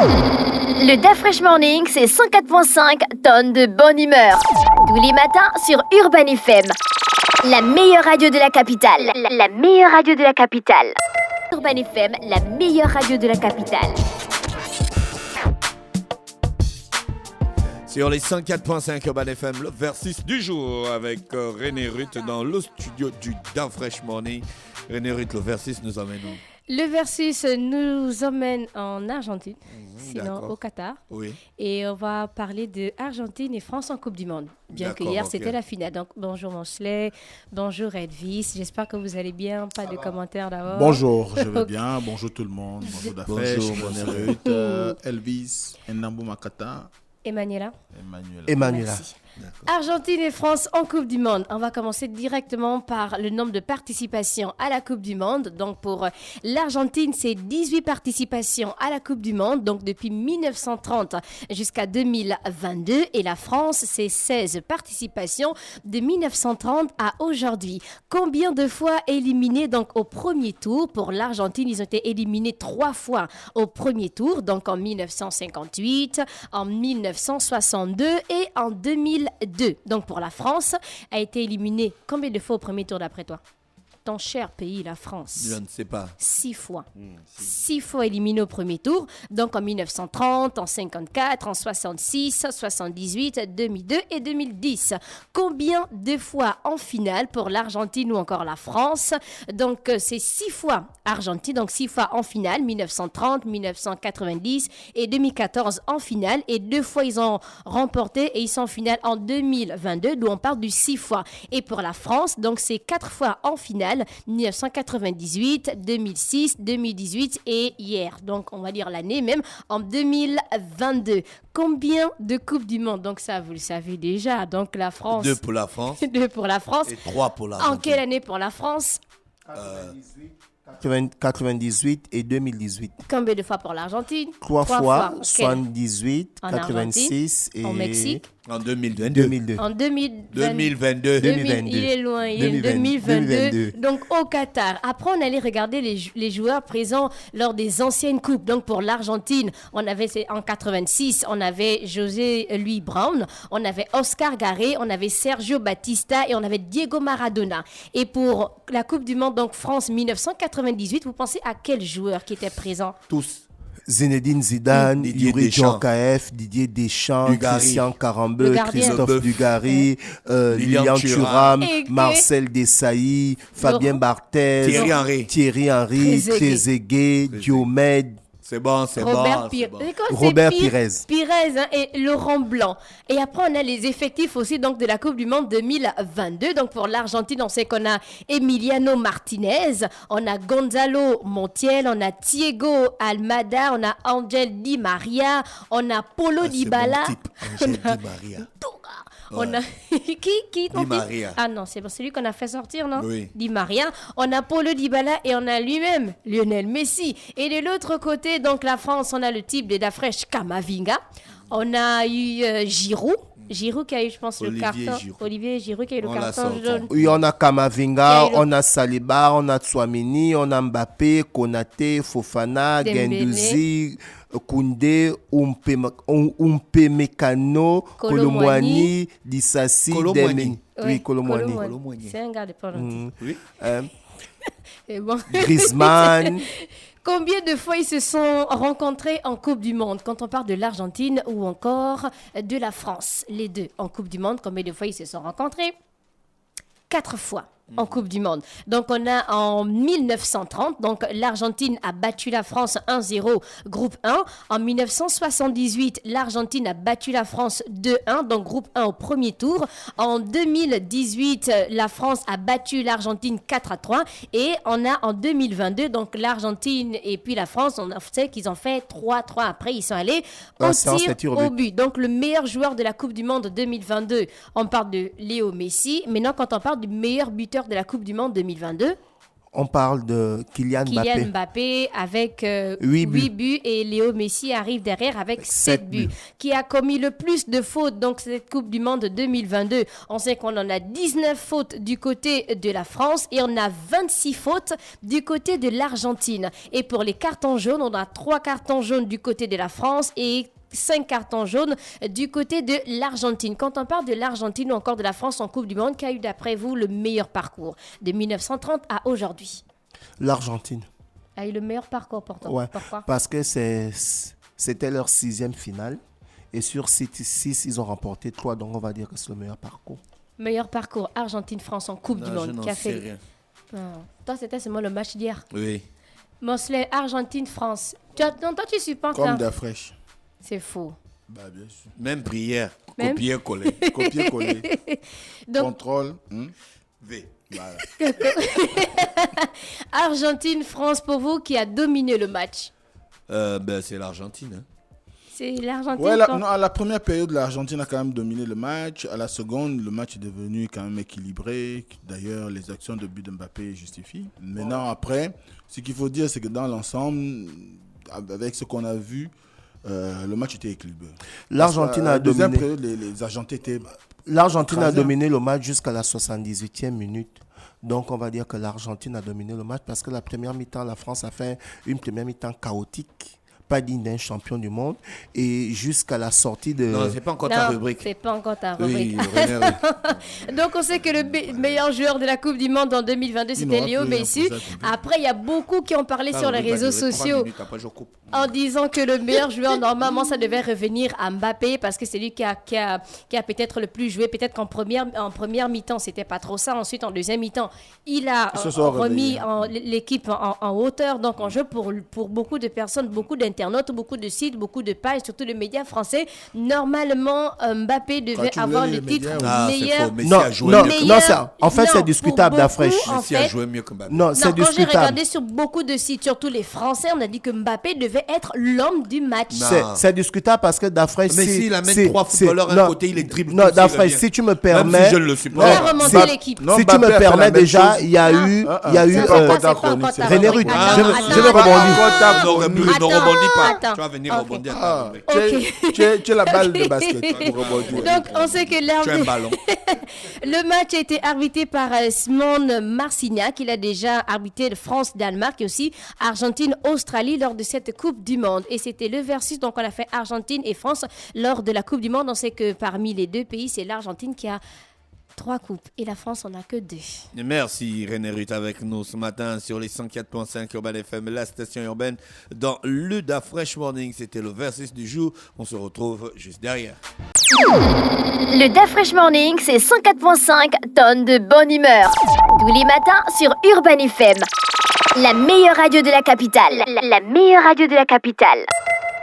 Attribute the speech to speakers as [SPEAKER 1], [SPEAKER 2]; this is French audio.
[SPEAKER 1] Le DAF Fresh Morning, c'est 104.5 tonnes de bonne humeur. Tous les matins sur Urban FM. La meilleure radio de la capitale. La meilleure radio de la capitale. Urban FM, la meilleure radio de la capitale.
[SPEAKER 2] Sur les 104.5 Urban FM, le versus du jour avec René Ruth dans le studio du DAF Fresh Morning. René Ruth, le versus nous emmène où?
[SPEAKER 3] Le versus nous emmène en Argentine, sinon au Qatar.
[SPEAKER 2] Oui.
[SPEAKER 3] Et on va parler de Argentine et France en Coupe du Monde. Bien que hier, c'était la finale. Donc, bonjour Monchelet, bonjour Edvis. J'espère que vous allez bien. Pas de commentaires d'abord.
[SPEAKER 4] Bonjour, je vais bien. Bonjour tout le monde. Bonjour Dafresh,
[SPEAKER 2] bonjour
[SPEAKER 4] Ruth, Elvis, Nnambo Makata.
[SPEAKER 3] Emmanuela.
[SPEAKER 4] Merci.
[SPEAKER 3] Argentine et France en Coupe du Monde. On va commencer directement par le nombre de participations à la Coupe du Monde. Donc pour l'Argentine, c'est 18 participations à la Coupe du Monde, donc depuis 1930 jusqu'à 2022. Et la France, c'est 16 participations de 1930 à aujourd'hui. Combien de fois éliminés donc au premier tour? Pour l'Argentine, ils ont été éliminés 3 fois au premier tour, donc en 1958, en 1962 et en 2002. Donc pour la France, a été éliminée combien de fois au premier tour d'après toi? Ton cher pays, la France.
[SPEAKER 2] Je ne sais pas.
[SPEAKER 3] 6 fois. 6 fois éliminés au premier tour. Donc en 1930, en 54, en 66, 78, 2002 et 2010. Combien de fois en finale pour l'Argentine ou encore la France? Donc c'est 6 fois Argentine, donc 6 fois en finale, 1930, 1990 et 2014 en finale. Et 2 fois ils ont remporté et ils sont en finale en 2022, d'où on parle du 6 fois. Et pour la France, donc c'est 4 fois en finale. 1998, 2006, 2018 et hier. Donc, on va dire l'année même, en 2022. Combien de Coupes du Monde? Donc, ça, vous le savez déjà. Donc, la France...
[SPEAKER 2] 2 pour la France.
[SPEAKER 3] 2 pour la France.
[SPEAKER 2] Et 3 pour l'Argentine.
[SPEAKER 3] En quelle année pour la France?
[SPEAKER 4] 98 et 2018.
[SPEAKER 3] Combien de fois pour l'Argentine?
[SPEAKER 4] 3 fois,
[SPEAKER 3] Okay.
[SPEAKER 4] 78,
[SPEAKER 3] En
[SPEAKER 4] 86
[SPEAKER 3] Argentine,
[SPEAKER 4] et...
[SPEAKER 3] au Mexique.
[SPEAKER 2] En 2022.
[SPEAKER 4] 2002.
[SPEAKER 3] En
[SPEAKER 2] 2022.
[SPEAKER 3] 2000, il est loin, il est 2022.
[SPEAKER 4] 2022.
[SPEAKER 3] Donc au Qatar. Après, on allait regarder les joueurs présents lors des anciennes coupes. Donc pour l'Argentine, on avait en 86, on avait José Luis Brown, on avait Oscar Garé, on avait Sergio Batista et on avait Diego Maradona. Et pour la Coupe du Monde, donc France 1998, vous pensez à quel joueur qui était présent?
[SPEAKER 2] Tous.
[SPEAKER 4] Zinedine Zidane,
[SPEAKER 2] Didier
[SPEAKER 4] Yuri
[SPEAKER 2] Deschamps.
[SPEAKER 4] Djorkaeff, Didier Deschamps,
[SPEAKER 2] Dugarry.
[SPEAKER 4] Christian Carambeu,
[SPEAKER 3] Le gardien.
[SPEAKER 4] Christophe
[SPEAKER 2] Leboeuf.
[SPEAKER 4] Dugarry, Lilian
[SPEAKER 2] Thuram.
[SPEAKER 4] Thuram,
[SPEAKER 3] Et-
[SPEAKER 4] Marcel Desailly, Fabien Barthez,
[SPEAKER 2] Thierry Henry.
[SPEAKER 4] Trezeguet, Diomède,
[SPEAKER 2] C'est bon, c'est
[SPEAKER 3] Robert
[SPEAKER 2] bon.
[SPEAKER 3] Pires.
[SPEAKER 2] C'est bon.
[SPEAKER 3] C'est quoi, c'est
[SPEAKER 4] Robert Pires.
[SPEAKER 3] Pires hein, et Laurent Blanc. Et après, on a les effectifs aussi donc, de la Coupe du Monde 2022. Donc pour l'Argentine, on sait qu'on a Emiliano Martinez, on a Gonzalo Montiel, on a Diego Almada, on a Angel Di Maria, on a Paulo Dybala.
[SPEAKER 2] Bon type. Angel Di Maria.
[SPEAKER 3] On a qui
[SPEAKER 2] Di Maria.
[SPEAKER 3] Ah non, c'est celui qu'on a fait sortir, non?
[SPEAKER 2] Oui.
[SPEAKER 3] Di Maria. On a Paulo Dybala et on a lui-même Lionel Messi. Et de l'autre côté, donc la France, on a le type de Dafresh Kamavinga. On a eu Giroud. Giroud qui a eu, je pense,
[SPEAKER 2] Olivier
[SPEAKER 3] le carton.
[SPEAKER 2] Giroud.
[SPEAKER 3] Olivier Giroud qui a eu le
[SPEAKER 2] On l'a
[SPEAKER 3] carton
[SPEAKER 2] sorti.
[SPEAKER 3] jaune.
[SPEAKER 4] Oui, on a Kamavinga,
[SPEAKER 3] Il y a eu
[SPEAKER 4] on a Saliba, on a Tchouaméni, on a Mbappé, Konaté, Fofana,
[SPEAKER 3] Dembélé.
[SPEAKER 4] Guendouzi, Koundé, Umpemekano, Kolomwani, Dissassi,
[SPEAKER 2] Kolomwani.
[SPEAKER 4] Demi. Oui, Kolomwani.
[SPEAKER 2] Kolomwani.
[SPEAKER 3] C'est un gars de Pologne.
[SPEAKER 2] Oui.
[SPEAKER 3] Et bon.
[SPEAKER 4] Griezmann.
[SPEAKER 3] Combien de fois ils se sont rencontrés en Coupe du Monde? Quand on parle de l'Argentine ou encore de la France, les deux en Coupe du Monde, combien de fois ils se sont rencontrés? 4 fois en Coupe du Monde. Donc on a en 1930, donc l'Argentine a battu la France 1-0, groupe 1. En 1978, l'Argentine a battu la France 2-1, donc groupe 1 au premier tour. En 2018, la France a battu l'Argentine 4-3. Et on a en 2022, donc l'Argentine et puis la France, on sait qu'ils ont fait 3-3. Après, ils sont allés au tir au but. Donc le meilleur joueur de la Coupe du Monde 2022, on parle de Léo Messi. Maintenant, quand on parle du meilleur buteur de la Coupe du Monde 2022,
[SPEAKER 4] On parle de Kylian
[SPEAKER 3] Mbappé avec
[SPEAKER 4] 8
[SPEAKER 3] buts et Léo Messi arrive derrière avec 7 buts. Qui a commis le plus de fautes donc cette Coupe du Monde 2022. On sait qu'on en a 19 fautes du côté de la France et on a 26 fautes du côté de l'Argentine. Et pour les cartons jaunes, on a 3 cartons jaunes du côté de la France et 5 cartons jaunes du côté de l'Argentine. Quand on parle de l'Argentine ou encore de la France en Coupe du Monde, qu'a eu d'après vous le meilleur parcours de 1930 à aujourd'hui?
[SPEAKER 4] L'Argentine.
[SPEAKER 3] A eu le meilleur parcours pourtant.
[SPEAKER 4] Ouais,
[SPEAKER 3] pourquoi?
[SPEAKER 4] parce que c'était leur 6e finale. Et sur 6, ils ont remporté 3. Donc, on va dire que c'est le meilleur parcours.
[SPEAKER 3] Meilleur parcours, Argentine-France en Coupe du Monde.
[SPEAKER 2] Je n'en
[SPEAKER 3] Qui a
[SPEAKER 2] sais
[SPEAKER 3] fait...
[SPEAKER 2] rien.
[SPEAKER 3] Non. Toi, c'était seulement le match d'hier.
[SPEAKER 2] Oui.
[SPEAKER 3] Mosley, Argentine-France. Toi, tu supportes
[SPEAKER 5] Comme
[SPEAKER 3] là?
[SPEAKER 5] des fraîches.
[SPEAKER 3] C'est faux.
[SPEAKER 5] Bah, bien sûr.
[SPEAKER 2] Même prière.
[SPEAKER 3] Même?
[SPEAKER 2] Copier-coller.
[SPEAKER 5] Copier-coller.
[SPEAKER 3] Donc,
[SPEAKER 5] Contrôle.
[SPEAKER 2] V.
[SPEAKER 5] Voilà.
[SPEAKER 3] Argentine-France pour vous qui a dominé le match.
[SPEAKER 2] C'est l'Argentine. Hein.
[SPEAKER 3] C'est l'Argentine.
[SPEAKER 5] Ouais, à la première période, l'Argentine a quand même dominé le match. À la seconde, le match est devenu quand même équilibré. D'ailleurs, les actions de but de Mbappé justifient. Maintenant, après, ce qu'il faut dire, c'est que dans l'ensemble, avec ce qu'on a vu, le match était équilibré.
[SPEAKER 4] L'Argentine a dominé.
[SPEAKER 5] Deuxième période, les Argentins étaient...
[SPEAKER 4] L'Argentine a dominé le match jusqu'à la 78e minute. Donc, on va dire que l'Argentine a dominé le match parce que la première mi-temps, la France a fait une première mi-temps chaotique, pas digne d'un champion du monde. Et jusqu'à la sortie de...
[SPEAKER 2] Non, c'est pas encore ta rubrique.
[SPEAKER 3] C'est pas encore ta rubrique.
[SPEAKER 2] Oui,
[SPEAKER 3] Donc, on sait que le meilleur joueur de la Coupe du Monde en 2022, c'était Léo Messi. Après, il y a beaucoup qui ont parlé sur les réseaux sociaux en disant que le meilleur joueur, normalement, ça devait revenir à Mbappé parce que c'est lui qui a peut-être le plus joué. Peut-être qu'en première mi-temps, c'était pas trop ça. Ensuite, en deuxième mi-temps, il a remis l'équipe en hauteur. Donc, en jeu pour beaucoup de personnes, beaucoup d'internautes, beaucoup de sites, beaucoup de pages, surtout les médias français. Normalement, Mbappé devait avoir le titre meilleur.
[SPEAKER 4] En fait, c'est discutable d'Afresh.
[SPEAKER 2] Messi a joué mieux que Mbappé.
[SPEAKER 4] Non, c'est discutable.
[SPEAKER 3] Quand j'ai regardé sur beaucoup de sites, surtout les Français, on a dit que Mbappé devait être l'homme du match.
[SPEAKER 4] C'est discutable parce que d'Afresh...
[SPEAKER 2] Mais s'il amène 3 footballeurs à un côté, il est dribble.
[SPEAKER 4] Non, d'Afresh, si tu me permets...
[SPEAKER 2] Même si je le supporte.
[SPEAKER 4] Si tu me permets déjà, il y a eu... René Ruth, je vais rebondir.
[SPEAKER 2] Ne rebondis pas. Tu vas venir rebondir.
[SPEAKER 5] Tu es la balle de basket.
[SPEAKER 3] Donc, on sait que
[SPEAKER 2] tu as un ballon.
[SPEAKER 3] Le match a été arbitré par Simone Marcignac. Il a déjà arbitré France-Danemark et aussi Argentine-Australie lors de cette Coupe du Monde. Et c'était le versus. Donc, on a fait Argentine et France lors de la Coupe du Monde. On sait que parmi les deux pays, c'est l'Argentine qui a 3 coupes et la France en a que 2.
[SPEAKER 2] Merci René Ruth avec nous ce matin sur les 104.5 Urban FM, la station urbaine dans le Da Fresh Morning. C'était le versus du jour. On se retrouve juste derrière.
[SPEAKER 1] Le Da Fresh Morning, c'est 104.5 tonnes de bonne humeur. Tous les matins sur Urban FM. La meilleure radio de la capitale. La meilleure radio de la capitale.